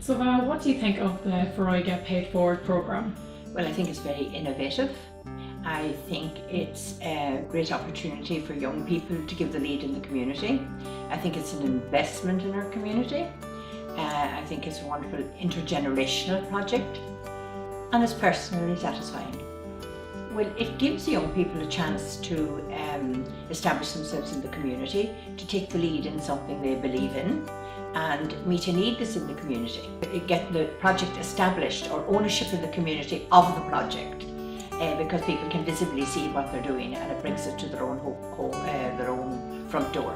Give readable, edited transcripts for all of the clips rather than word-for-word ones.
So what do you think of the Foroige Paid Forward programme? Well, I think it's very innovative. I think it's a great opportunity for young people to give the lead in the community. I think it's an investment in our community. I think it's a wonderful intergenerational project, and it's personally satisfying. Well, it gives young people a chance to establish themselves in the community, to take the lead in something they believe in, and meet a need that's in the community. Get the project established, or ownership in the community of the project, because people can visibly see what they're doing, and it brings it to their own home, their own front door.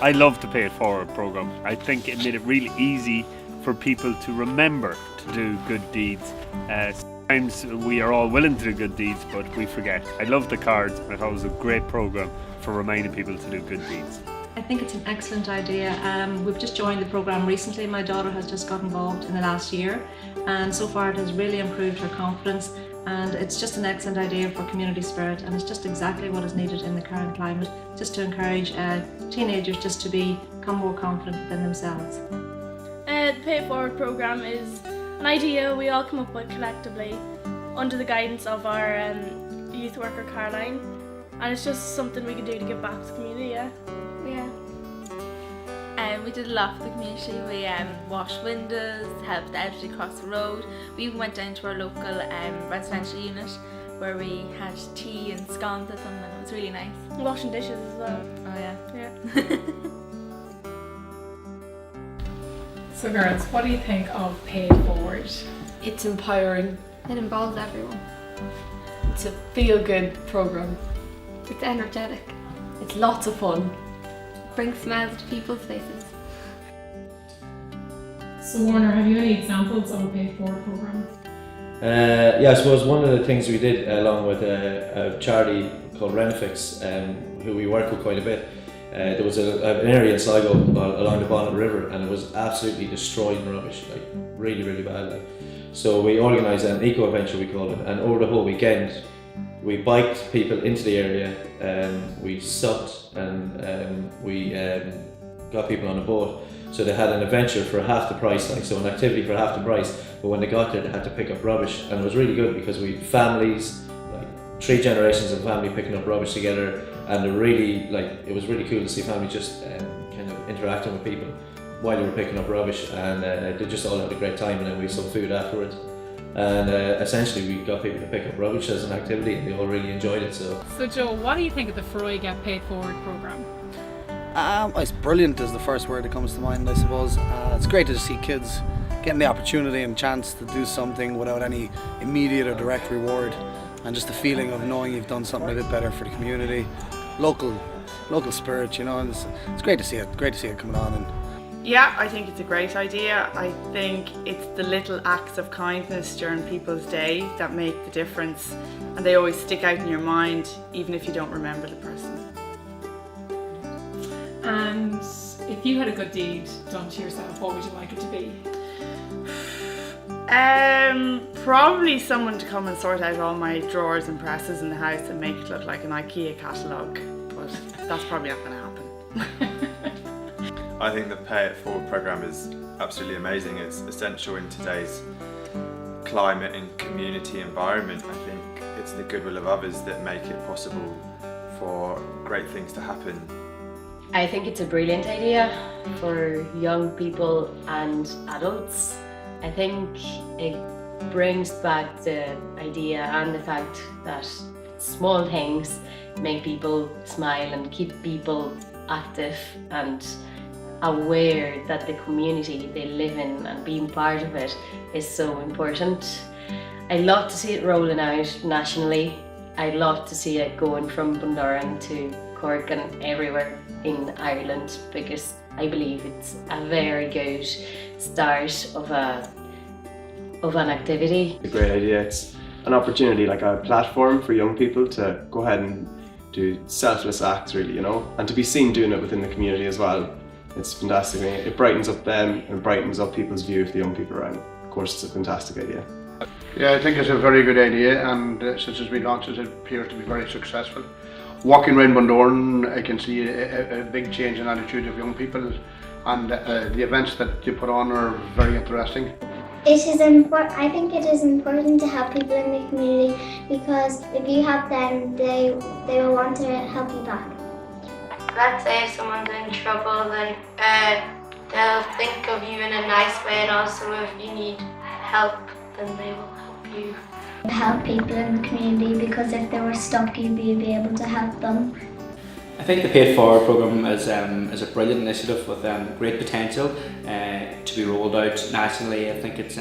I love the Pay It Forward programme. I think it made it really easy for people to remember to do good deeds. Sometimes we are all willing to do good deeds, but we forget. I love the cards. I thought it was a great programme for reminding people to do good deeds. I think it's an excellent idea. We've just joined the programme recently. My daughter has just got involved in the last year, and so far it has really improved her confidence, and it's just an excellent idea for community spirit, and it's just exactly what is needed in the current climate, just to encourage teenagers just to become more confident within themselves. The Pay It Forward programme is an idea we all come up with collectively under the guidance of our youth worker Caroline, and it's just something we can do to give back to the community. Yeah. We did a lot for the community. We washed windows, helped the elderly cross the road. We even went down to our local residential unit where we had tea and scones with them, and it was really nice. Washing dishes as well. Oh yeah. Yeah. So girls, what do you think of Pay It Forward? It's empowering. It involves everyone. It's a feel-good programme. It's energetic. It's lots of fun. Brings smiles to people's faces. So Warner, have you any examples of a Pay It Forward programme? Yeah, I suppose one of the things we did along with a charity called Renifix, who we work with quite a bit, there was an area in Sligo along the Bonnet River, and it was absolutely destroyed in rubbish, like really, really bad. Like. So we organised an eco-adventure, we called it, and over the whole weekend we biked people into the area, we sucked, and we got people on a boat. So they had an adventure for half the price, like, so an activity for half the price, but when they got there they had to pick up rubbish, and it was really good because we had families, like 3 generations of family picking up rubbish together, and it was really cool to see families just kind of interacting with people while they were picking up rubbish, and they just all had a great time, and then we had some food afterwards. And essentially we got people to pick up rubbish as an activity, and they all really enjoyed it. So Joe, what do you think of the Foroige Paid Forward programme? It's brilliant is the first word that comes to mind, I suppose. It's great to see kids getting the opportunity and chance to do something without any immediate or direct reward, and just the feeling of knowing you've done something a bit better for the community, local spirit, you know. And it's great to see it coming on. And yeah, I think it's a great idea. I think it's the little acts of kindness during people's day that make the difference, and they always stick out in your mind even if you don't remember the person. And if you had a good deed done to yourself, what would you like it to be? Probably someone to come and sort out all my drawers and presses in the house and make it look like an IKEA catalogue, but that's probably not going to happen. I think the Pay It Forward programme is absolutely amazing. It's essential in today's climate and community environment. I think it's the goodwill of others that make it possible for great things to happen. I think it's a brilliant idea for young people and adults. I think it brings back the idea and the fact that small things make people smile and keep people active and aware that the community they live in and being part of it is so important. I'd love to see it rolling out nationally. I'd love to see it going from Bundoran to Cork and everywhere in Ireland, because I believe it's a very good start of an activity. It's a great idea. It's an opportunity, like a platform for young people to go ahead and do selfless acts, really, you know, and to be seen doing it within the community as well. It's fantastic. It brightens up them and brightens up people's view of the young people around. Of course, it's a fantastic idea. Yeah, I think it's a very good idea, and since it's been launched, it appears to be very successful. Walking around Bundoran, I can see a big change in attitude of young people. and the events that you put on are very interesting. It is important. I think it is important to help people in the community, because if you help them, they will want to help you back. Let's say if someone's in trouble, then they'll think of you in a nice way, and also if you need help, then they will help you. Help people in the community, because if they were stuck, you'd be able to help them. I think the Pay It Forward programme is a brilliant initiative with great potential to be rolled out nationally. I think it's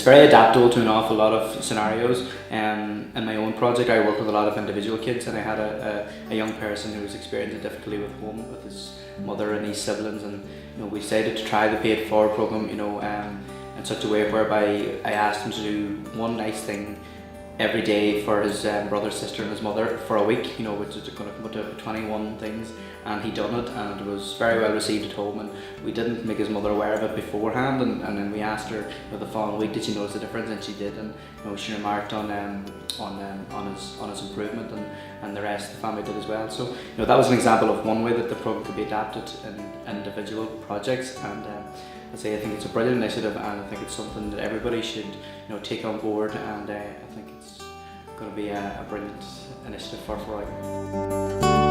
very adaptable to an awful lot of scenarios. In my own project, I work with a lot of individual kids, and I had a young person who was experiencing difficulty with home with his mother and his siblings, and we decided to try the Pay It Forward programme, in such a way whereby I asked him to do one nice thing every day for his brother, sister and his mother for a week, which is going to come up to 21 things, and he done it, and it was very well received at home, and we didn't make his mother aware of it beforehand, and then we asked her the following week, did she notice the difference, and she did, and she remarked on his improvement, and the rest of the family did as well. So that was an example of one way that the programme could be adapted in individual projects, and I think it's a brilliant initiative, and I think it's something that everybody should take on board, and I think it's going to be a brilliant initiative for Foroige.